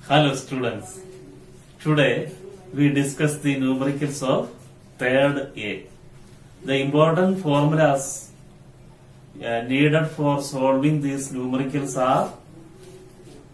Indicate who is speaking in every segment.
Speaker 1: Hello students. Today we discuss the numericals of third A. The important formulas needed for solving these numericals are: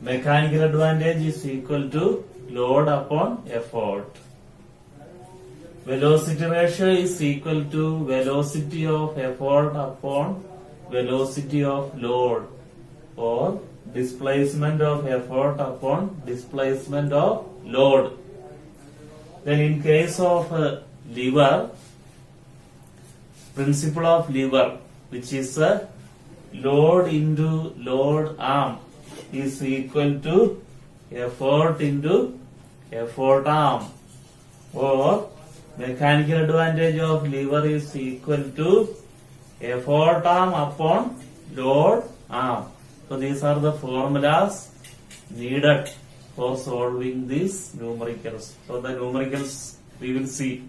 Speaker 1: mechanical advantage is equal to load upon effort. Velocity ratio is equal to velocity of effort upon velocity of load, or displacement of effort upon displacement of load. Then in case of lever, principle of lever, which is load into load arm, is equal to effort into effort arm, or mechanical advantage of lever is equal to effort arm upon load arm. So these are the formulas needed for solving these numericals. So the numericals we will see.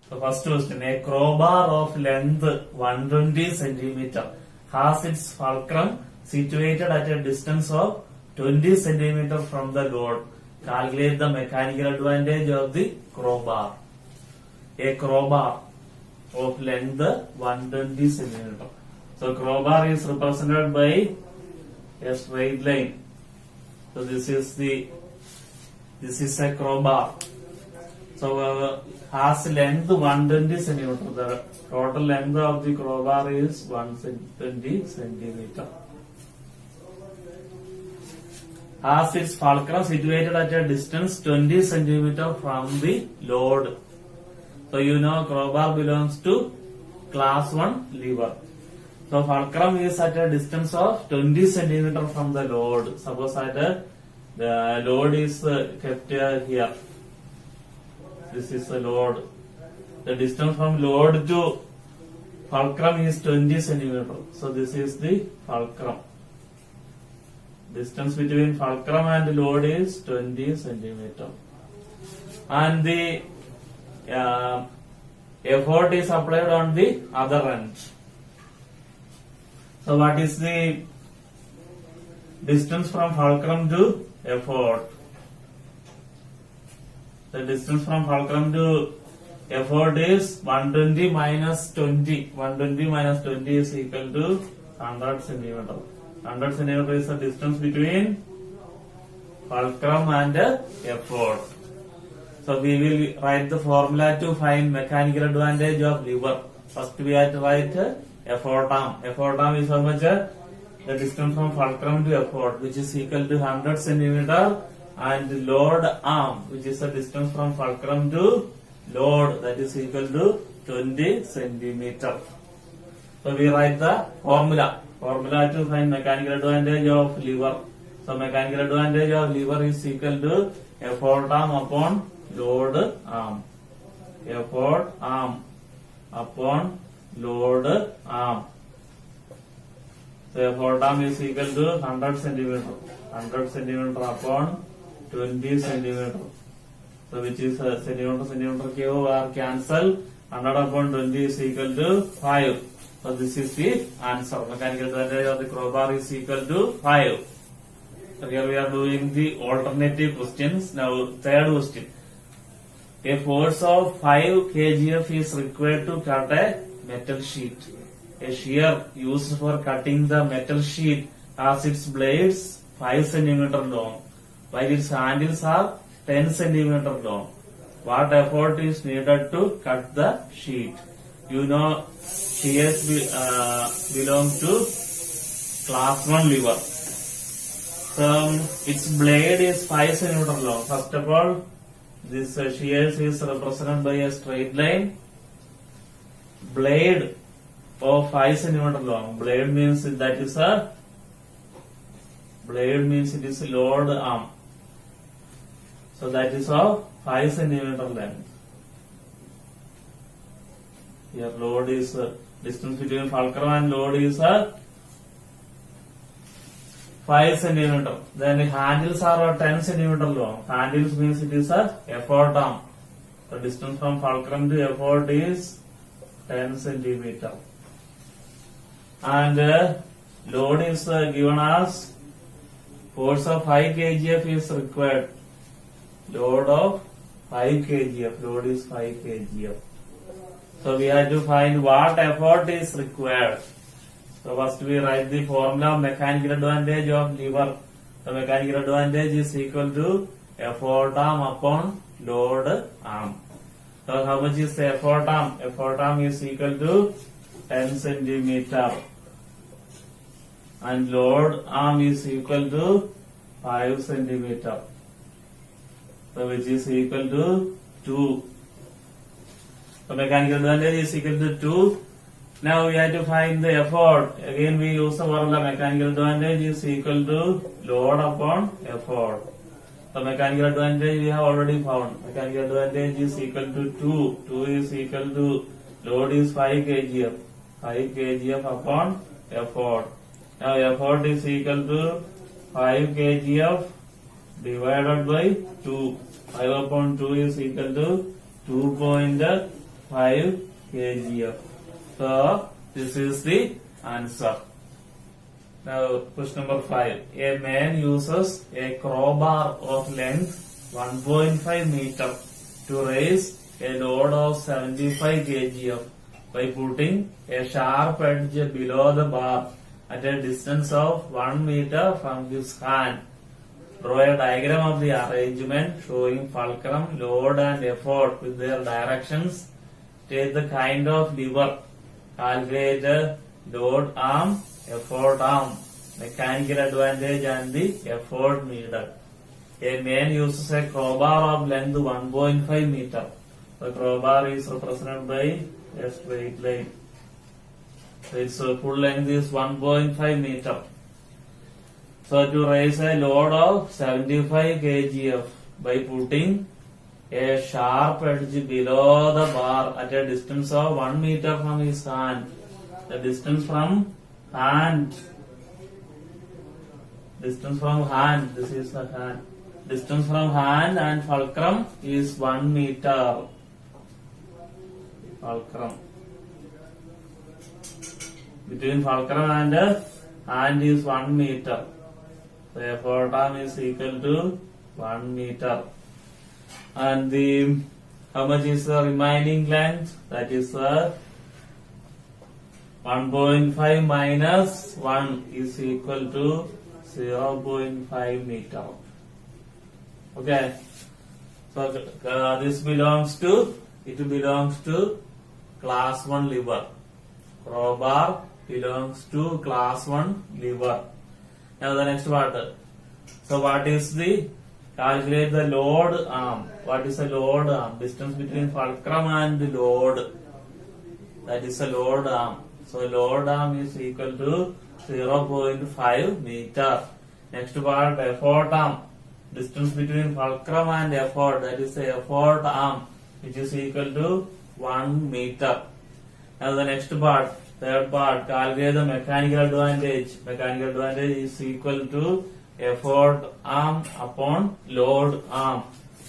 Speaker 1: So first question: a crowbar of length 120 cm has its fulcrum situated at a distance of 20 cm from the load. Calculate the mechanical advantage of the crowbar. A crowbar of length 120 cm. So crowbar is represented by a straight line. So this is a crowbar. So has length 120 cm. The total length of the crowbar is 120 cm. Has its fulcrum situated at a distance 20 cm from the load. So you know crowbar belongs to class 1 lever. So fulcrum is at a distance of 20 cm from the load. Suppose that the load is kept here. This is the load. The distance from load to fulcrum is 20 cm. So this is the fulcrum. Distance between fulcrum and load is 20 cm. And the effort is applied on the other end. So what is the distance from fulcrum to effort? The distance from fulcrum to effort is 120 minus 20. 120 minus 20 is equal to 100 cm. 100 cm is the distance between fulcrum and effort. So we will write the formula to find mechanical advantage of lever. First we have to write effort arm. Effort arm is how much? The distance from fulcrum to effort, which is equal to 100 cm, and load arm, which is the distance from fulcrum to load, that is equal to 20 cm. So we write the formula. Formula to find mechanical advantage of lever. So mechanical advantage of lever is equal to effort arm upon load arm. Effort arm upon load arm. So effort arm is equal to 100 cm. 100 cm upon 20 cm. So which is centimeter cube are cancelled. 100 upon 20 is equal to 5. So this is the answer. Mechanical advantage of the crowbar is equal to 5. So here we are doing the alternative questions. Now third question. A force of 5 kgf is required to cut a metal sheet. A shear used for cutting the metal sheet has its blades 5 cm long, while its handles are 10 cm long. What effort is needed to cut the sheet? You know shears belong to class 1 lever. So its blade is 5 cm long. First of all, this shears is represented by a straight line. Blade of 5 cm long. Blade means it is a load arm. So that is of 5 cm length. Here load is distance between fulcrum and load is 5 cm. Then the handles are 10 cm long. Handles means it is a effort arm. The distance from fulcrum to effort is 10 centimeter. And load is given as force of 5 kgf is required. Load of 5 kgf. Load is 5 kgf. So we have to find what effort is required. So first we write the formula of mechanical advantage of lever. The mechanical advantage is equal to effort arm upon load arm. So how much is the effort arm? Effort arm is equal to 10 centimeter. And load arm is equal to 5 centimeter. So which is equal to 2. So mechanical advantage is equal to 2. Now we have to find the effort. Again we use the formula mechanical advantage is equal to load upon effort. The mechanical advantage we have already found. Mechanical advantage is equal to 2. 2 is equal to load is 5 kgf. 5 kgf upon effort. Now effort is equal to 5 kgf divided by 2. 5 upon 2 is equal to 2.5 kgf. So this is the answer. Now question number 5. A man uses a crowbar of length 1.5 meter to raise a load of 75 kgf by putting a sharp edge below the bar at a distance of 1 meter from his hand. Draw a diagram of the arrangement showing fulcrum, load and effort with their directions. State the kind of lever. Calculate load arm, effort arm, mechanical advantage and the effort needed. A man uses a crowbar of length 1.5 meter. The crowbar is represented by a straight line. So its full length is 1.5 meter. So to raise a load of 75 kgf by putting a sharp edge below the bar at a distance of 1 meter from his hand. The distance from hand. Distance from hand. This is the hand. Distance from hand and fulcrum is 1 meter. Fulcrum. Between fulcrum and hand is 1 meter. The effort arm is equal to 1 meter. And the how much is the remaining length? That is 1.5 minus 1 is equal to 0.5 meter. Okay. So this belongs to class 1 lever. Crowbar belongs to class 1 lever. Now the next part. So what is the calculate the load arm? What is the load arm? Distance between fulcrum and the load. That is the load arm. So load arm is equal to 0.5 meter. Next part, effort arm. Distance between fulcrum and effort. That is the effort arm, which is equal to 1 meter. Now the next part, third part, calculate the mechanical advantage. Mechanical advantage is equal to effort arm upon load arm.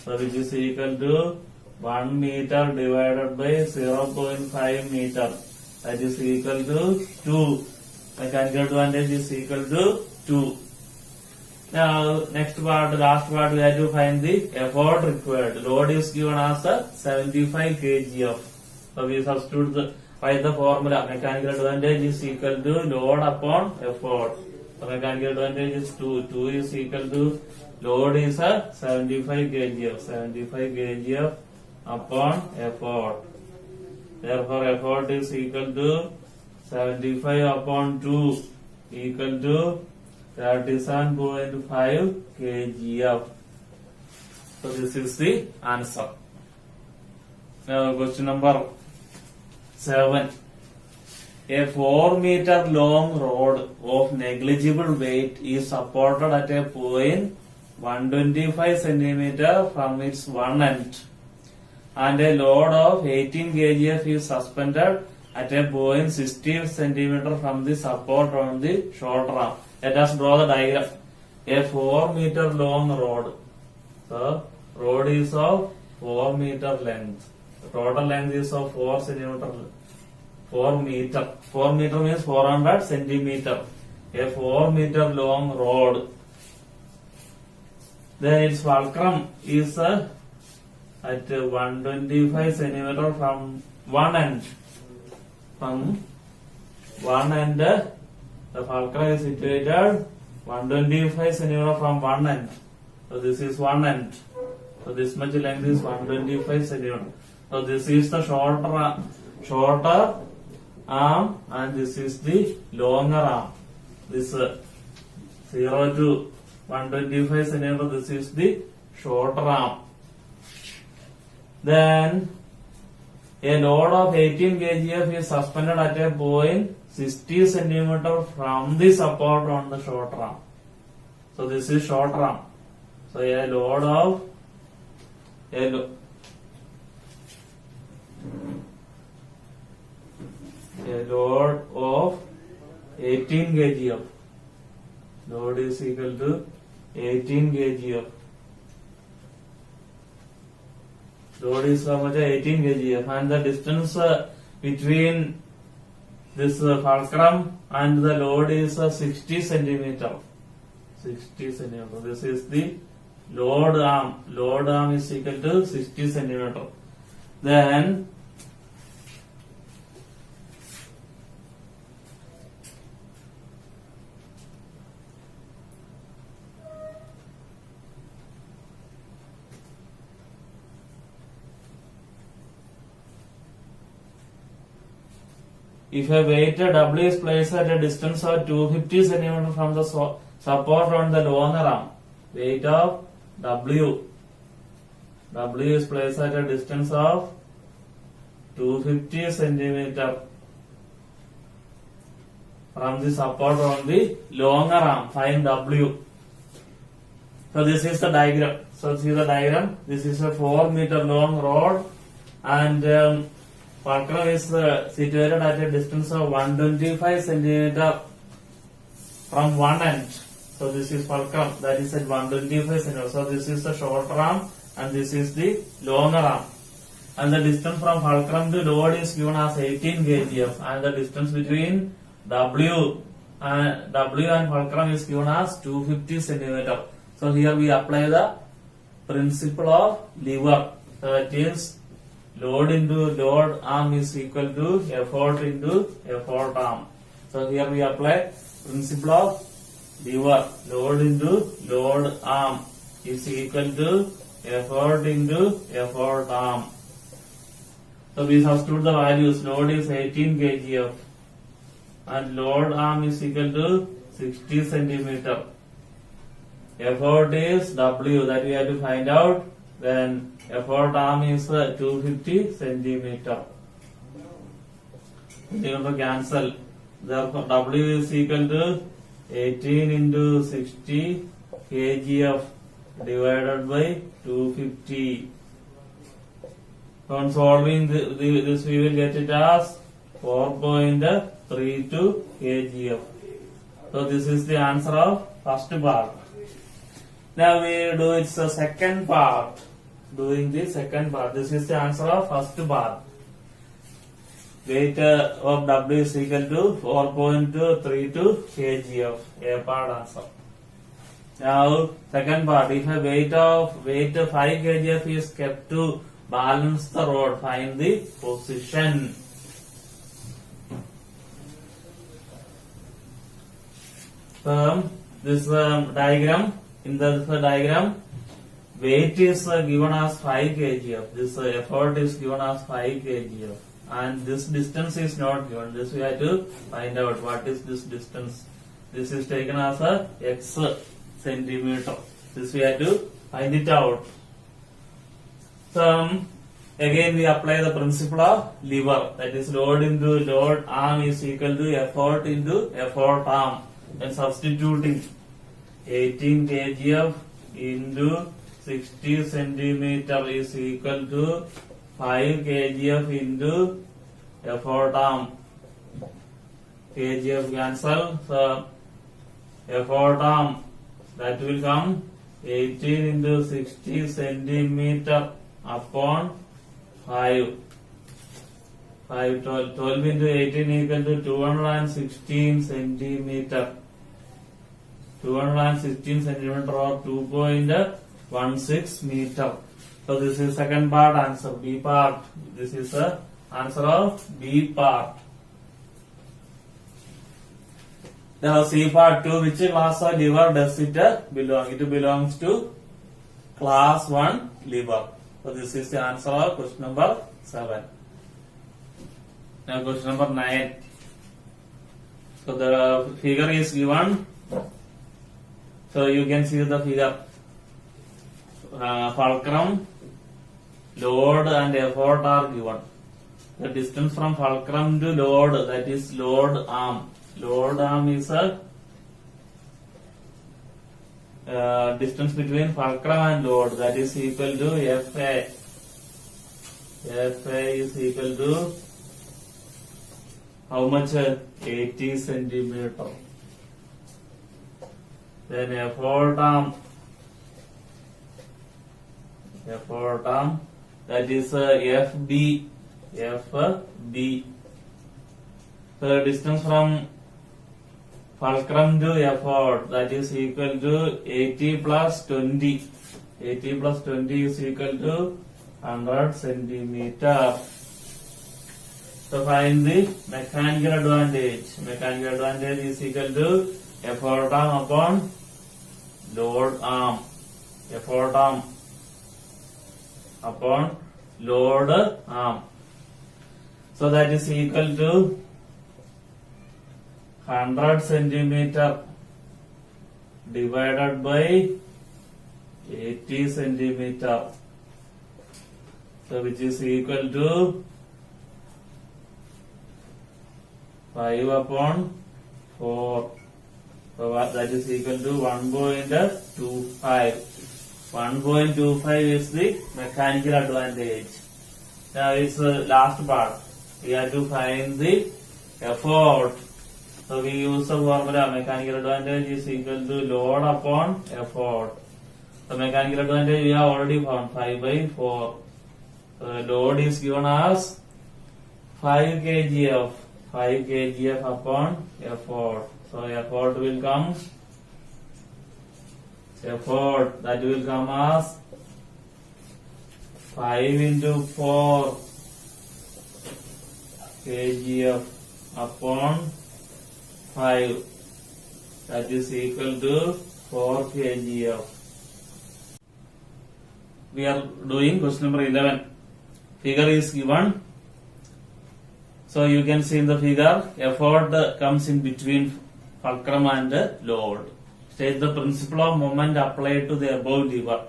Speaker 1: So which is equal to 1 meter divided by 0.5 meter. That is equal to 2. Mechanical advantage is equal to 2. Now next part, the last part, we have to find the effort required. Load is given as 75 kgf. So we substitute find the formula. Mechanical advantage is equal to load upon effort. So mechanical advantage is 2. 2 is equal to load is 75 kgf. 75 kgf upon effort. Therefore effort is equal to 75 upon 2 equal to 37.5 kgf. So this is the answer. Now question number 7. A 4 meter long rod of negligible weight is supported at a point 125 centimeter from its one end, and a load of 18 kgf is suspended at a point 60 centimeter from the support on the shoulder arm. Let us draw the diagram. A 4 meter long rod. So rod is of 4 meter length. The total length is of 4 centimeter. 4 meter. 4 meter means 400 centimeter. A 4 meter long rod. Then its fulcrum is at 125 centimeter from one end. From one end, the fulcrum is situated 125 centimeter from one end. So this is one end. So this much length is 125 centimeter. So this is the shorter arm and this is the longer arm. This 0 to 125 centimeter. This is the shorter arm. Then a load of 18 kgf is suspended at a point 60 centimeter from the support on the short arm. So this is short arm. So a load of a 18 kgf. Load is equal to 18 kgf. Load is how much? 18 kgf, and the distance between this fulcrum and the load is 60 centimeter. 60 centimeter. This is the load arm. Load arm is equal to 60 centimeter. Then if a weight W is placed at a distance of 250 centimeter from the support on the longer arm, weight of W is placed at a distance of 250 centimeter from the support on the longer arm. Find W. So this is the diagram. So see the diagram. This is a 4 meter long rod, and fulcrum is situated at a distance of 125 centimeter from one end. So this is fulcrum, that is at 125 centimeter. So this is the shorter arm and this is the longer arm. And the distance from fulcrum to load is given as 18 kgf, and the distance between W and fulcrum is given as 250 centimeter. So here we apply the principle of lever. So it is load into load arm is equal to effort into effort arm. So here we apply principle of lever. Load into load arm is equal to effort into effort arm. So we substitute the values. Load is 18 kgf and load arm is equal to 60 centimeter. Effort is W, that we have to find out. Then effort arm is 250 centimeter. You have to cancel. Therefore W is equal to 18 into 60 kgf divided by 250. On solving this we will get it as 4.32 kgf. So this is the answer of first part. Now we do its second part. Doing the second part. This is the answer of first part. Weight of W is equal to 4.32 kgf. A part answer. Now second part. If a weight 5 kgf is kept to balance the rod, find the position. This diagram. In the diagram, weight is given as 5 kgf. This effort is given as 5 kgf. And this distance is not given. This we have to find out what is this distance. This is taken as a x centimeter. This we have to find it out. So again we apply the principle of lever. That is load into load arm is equal to effort into effort arm. And substituting 18 kgf into 60 centimeter is equal to 5 kgf into effort arm. Kgf cancel. So effort arm, that will come 18 into 60 centimeter upon 5. 5, 12. 12 into 18 equal to 216 centimeter. 216 centimeter or 2.16 meter. So this is second part answer, B part. This is the answer of B part. Now C part 2, which class of liver does it belong? It belongs to class 1 liver. So this is the answer of question number 7. Now question number 9. So the figure is given. So you can see the figure. Fulcrum, load and effort are given. The distance from fulcrum to load, that is load arm. Load arm is a distance between fulcrum and load, that is equal to FA. FA is equal to how much? 80 centimeter. Then effort arm, that is FB. FB. The distance from fulcrum to effort, that is equal to 80 plus 20. 80 plus 20 is equal to 100 centimeter. So find the mechanical advantage. Mechanical advantage is equal to effort arm upon load arm. Effort arm upon load arm. So that is equal to 100 centimeter divided by 80 centimeter. So which is equal to 5 upon 4. So that is equal to 1.25. 1.25 is the mechanical advantage. Now it's the last part. We have to find the effort. So we use the formula mechanical advantage is equal to load upon effort. The mechanical advantage we have already found 5 by 4. So load is given as 5 kgf. 5 kgf upon effort. So effort will come. Effort that will come as 5 into 4 kgf upon 5, that is equal to 4 kgf. We are doing question number 11. Figure is given. So you can see in the figure, effort comes in between fulcrum and load. State the principle of moment applied to the above lever.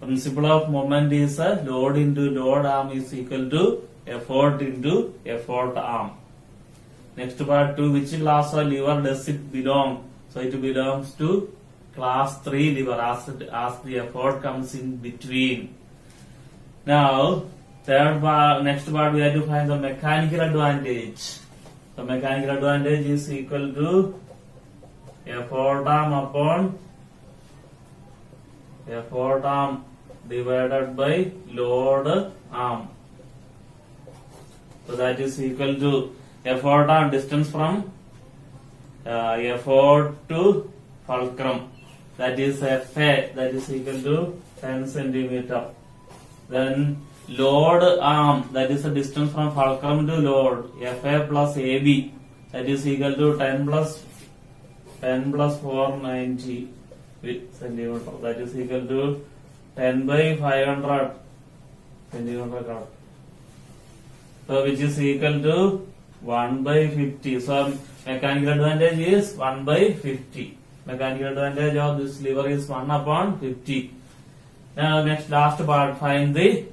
Speaker 1: Principle of moment is load into load arm is equal to effort into effort arm. Next part 2, which class of lever does it belong? So it belongs to class 3 lever as the effort comes in between. Now third part, next part we have to find the mechanical advantage. The mechanical advantage is equal to effort arm upon effort arm divided by load arm. So that is equal to effort arm distance from effort to fulcrum, that is FA, that is equal to 10 centimeter. Then load arm, that is the distance from fulcrum to load, FA plus AB, that is equal to 10 plus 490 centimeter, that is equal to 10 by 500 centimeter. So which is equal to 1 by 50. So mechanical advantage is 1 by 50. Mechanical advantage of this lever is 1 upon 50. Now next last part, find the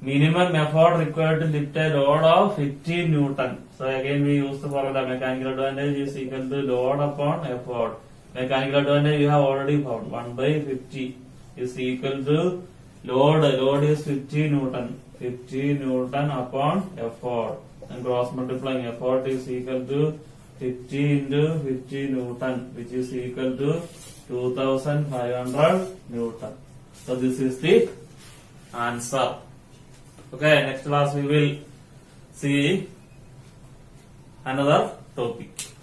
Speaker 1: minimum effort required to lift a load of 50 Newton. So again we use the formula mechanical advantage is equal to load upon effort. Mechanical advantage you have already found, 1 by 50 is equal to load is 50 Newton. 50 Newton upon effort, and cross multiplying effort is equal to 50 into 50 Newton, which is equal to 2500 Newton. So this is the answer. Okay, next class we will see another topic.